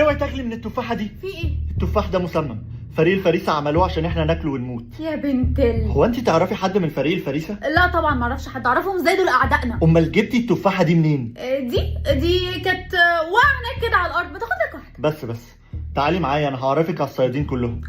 اوعي تاكلي من التفاحه دي. في ايه؟ التفاح ده مسمم، فريق الفريسه عملوه عشان احنا ناكله ونموت. يا بنت هو انت تعرفي حد من فريق الفريسه؟ لا طبعا ما اعرفش حد، اعرفهم ازاي؟ دول اعدائنا. امال جبتي التفاحه دي منين؟ دي كانت واقعه هناك كده على الارض، بتاخد لك واحده. بس تعالي معايا، انا هعرفك على الصيادين كلهم.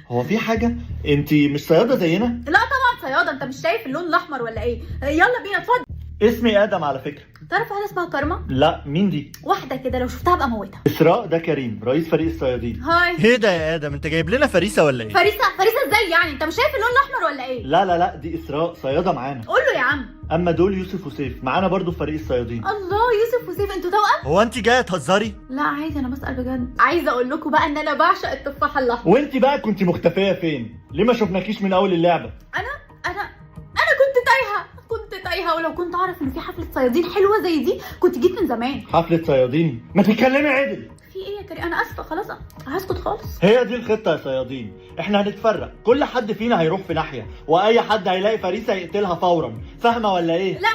هو في حاجه؟ انت مش صياده زينا؟ لا طبعا صياده، انت مش شايف اللون الاحمر ولا ايه؟ يلا بينا اتفضل. اسمي ادم على فكره. تعرف واحده اسمها كارما؟ لا، مين دي؟ واحده كده لو شفتها ابقى موتها. اسراء، ده كريم رئيس فريق الصيادين. هاي. ايه ده يا ادم، انت جايب لنا فريسه ولا ايه؟ فريسه ازاي يعني؟ انت مش شايف اللون الاحمر ولا ايه؟ لا دي اسراء صياده معانا. قول له يا عم. اما دول يوسف وسيف معانا برضو في فريق الصيادين. الله، يوسف وسيف انتوا توأم؟ هو انت جايه تهزري؟ لا عادي، انا بسأل بجد. عايزه اقول لكم بقى ان انا بعشق التفاح الاحمر. وانت بقى كنت مختفيه فين؟ ليه ما شفناكيش من اول اللعبه؟ انا كنت تايهه، ولو كنت اعرف ان في حفله صيادين حلوه زي دي كنت جيت من زمان. حفله صيادين؟ ما تتكلمي عدل. في ايه يا كريم؟ انا اسفه، خلاص هسكت خالص. هي دي الخطه يا صيادين، احنا هنتفرق، كل حد فينا هيروح في ناحيه، واي حد هيلاقي فريسه يقتلها فورا، فاهمه ولا ايه؟ لا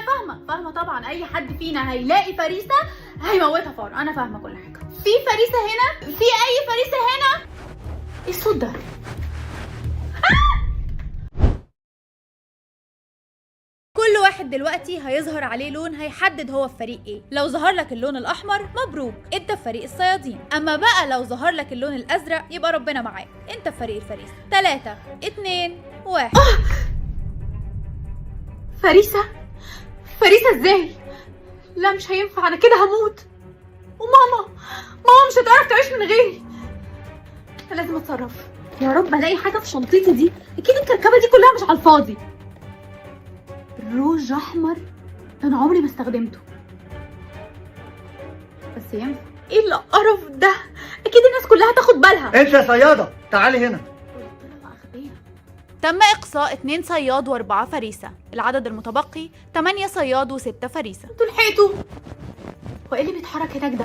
فاهمه طبعا، اي حد فينا هيلاقي فريسه هيموتها فورا، انا فاهمه كل حاجه. في فريسه هنا، في اي فريسه هنا؟ ايه الصوت ده؟ كل واحد دلوقتي هيظهر عليه لون هيحدد هو في فريق ايه. لو ظهر لك اللون الاحمر مبروك، انت في فريق الصيادين. اما بقى لو ظهر لك اللون الازرق يبقى ربنا معاك، انت في فريق الفريسه. 3 2 1. فريسه ازاي؟ لا مش هينفع، انا كده هموت. وماما مش هتعرف تعيش من غيري. انا لازم اتصرف. يا رب الاقي حاجه في شنطتي دي، اكيد الكركبه دي كلها مش على الفاضي. روج احمر، انا عمري ما استخدمته، بس ينفع. ايه القرف ده؟ اكيد الناس كلها تاخد بالها. انت يا صياده تعالي هنا. تم اقصاء 2 صياد و4 فريسه، العدد المتبقي 8 صياد و6 فريسه. انتوا لحقتوا؟ هو ايه اللي بيتحرك هناك ده؟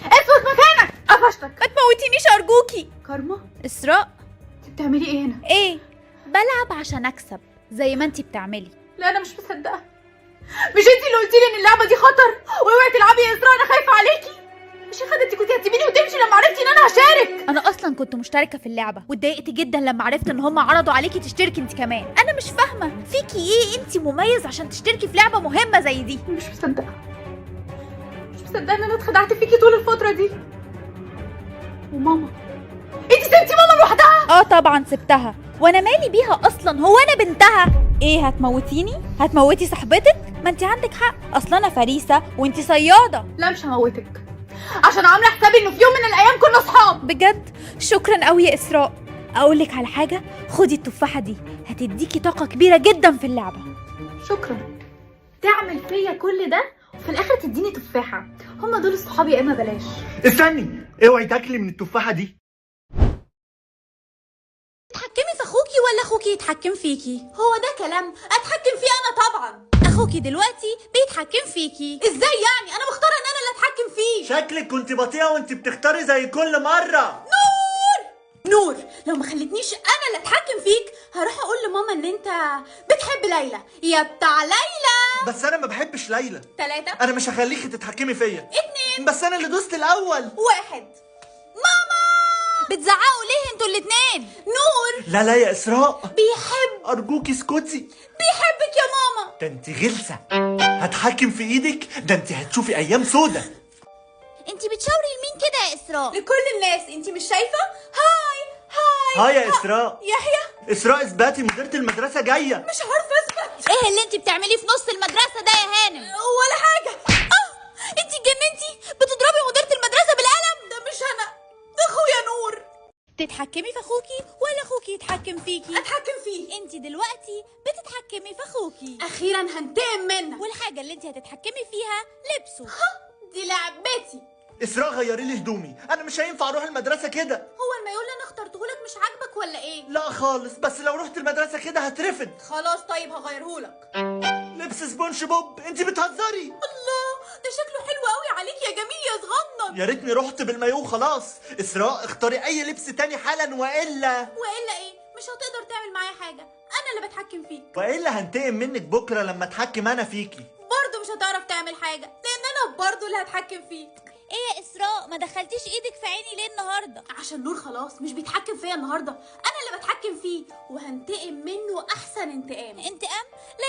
اثبت مكانك، قفشتك. ما تموتينيش ارجوكي. كارما؟ اسراء، انت بتعملي ايه هنا؟ ايه؟ بلعب عشان اكسب زي ما انت بتعملي. لا انا مش مصدقه، مش انتي اللي قلتي لي ان اللعبه دي خطر؟ واوعي تلعبي يا اسراء، انا خايفه عليكي. مش يا خالد، انتي كنتي هتسيبيني وتمشي لما عرفتي ان انا هشارك. انا اصلا كنت مشتركه في اللعبه واتضايقت جدا لما عرفت ان هم عرضوا عليكي تشتركي انت كمان. انا مش فاهمه فيكي ايه انتي مميز عشان تشتركي في لعبه مهمه زي دي. مش مصدقه ان انا اتخدعت فيكي طول الفتره دي. وماما، انتي سبتي ماما لوحدها؟ طبعا سبتها، وانا مالي بيها اصلا؟ هو انا بنتها؟ ايه هتموتيني؟ هتموتي صاحبتك؟ ما انت عندك حق، اصلا انا فريسه وانت صياده. لا مش هموتك، عشان عامله حسابي انه في يوم من الايام كنا اصحاب. بجد شكرا قوي يا اسراء. اقول لك على حاجه، خدي التفاحه دي هتديكي طاقه كبيره جدا في اللعبه. شكرا. تعمل فيا كل ده وفي الاخر تديني تفاحه؟ هما دول الصحاب يا اما بلاش. استني، اوعي تاكلي من التفاحه دي. تتحكمي في اخوكي ولا اخوكي يتحكم فيكي؟ هو ده كلام؟ اتحكم فيه انا طبعا. اخوكي دلوقتي بيتحكم فيكي. ازاي يعني؟ انا مختاره ان انا اللي اتحكم فيه. شكلك كنت بطيئه وانت بتختاري زي كل مره. نور، لو ما خلتنيش انا اللي اتحكم فيك هروح اقول لماما ان انت بتحب ليلى يا بتاع ليلى. بس انا ما بحبش ليلى. 3 انا مش هخليكي تتحكمي فيا. 2 بس انا اللي دوست الاول. 1. ماما، بتزعقوا ليه انتوا الاتنين؟ نور لا يا اسراء، بيحب. ارجوكي اسكتي. بيحبك يا ماما. ده انت غلسه، هتحكم في ايدك، ده انت هتشوفي ايام سودا. انتي بتشاوري لمين كده يا اسراء؟ لكل الناس، انتي مش شايفه؟ هاي يا اسراء. يحيى. اسراء اثبتي، مديرة المدرسة جاية. مش عارفه اثبت. ايه اللي انتي بتعمليه في نص المدرسه ده يا هانم؟ ولا حاجه. انتي اتجننتي؟ بتضربي مديرة المدرسه بالقلم؟ ده مش انا، ده اخويا نور. تتحكمي في اخوكي ولا اخوكي يتحكم فيكي؟ اتحكم فيه. انتي دلوقتي بتتحكمي في اخوكي. اخيرا هنتقم منك. والحاجه اللي انتي هتتحكمي فيها لبسه. دي لعبتي. اسراء غيري لي هدومي، انا مش هينفع اروح المدرسة كده. هو المايو اللي انا اخترتهولك مش عاجبك ولا ايه؟ لا خالص، بس لو رحت المدرسة كده هترفد. خلاص طيب هغيرهولك. لبس سبونج بوب، انت بتهزري. الله، ده شكله حلو قوي عليك يا جميل يا صغنن. يا ريتني رحت بالمايو خلاص. اسراء اختاري اي لبس تاني حالا، والا ايه؟ مش هتقدر تعمل معايا حاجه، انا اللي بتحكم فيك. والا هنتقم منك بكره لما اتحكم انا فيكي. برضه مش هتعرف تعمل حاجه لان انا برضه اللي هتحكم فيك. ايه يا اسراء، ما دخلتيش ايدك في عيني ليه النهارده؟ عشان نور خلاص مش بيتحكم فيا النهارده، انا اللي بتحكم فيه وهنتقم منه احسن انتقام. انتقام؟ لا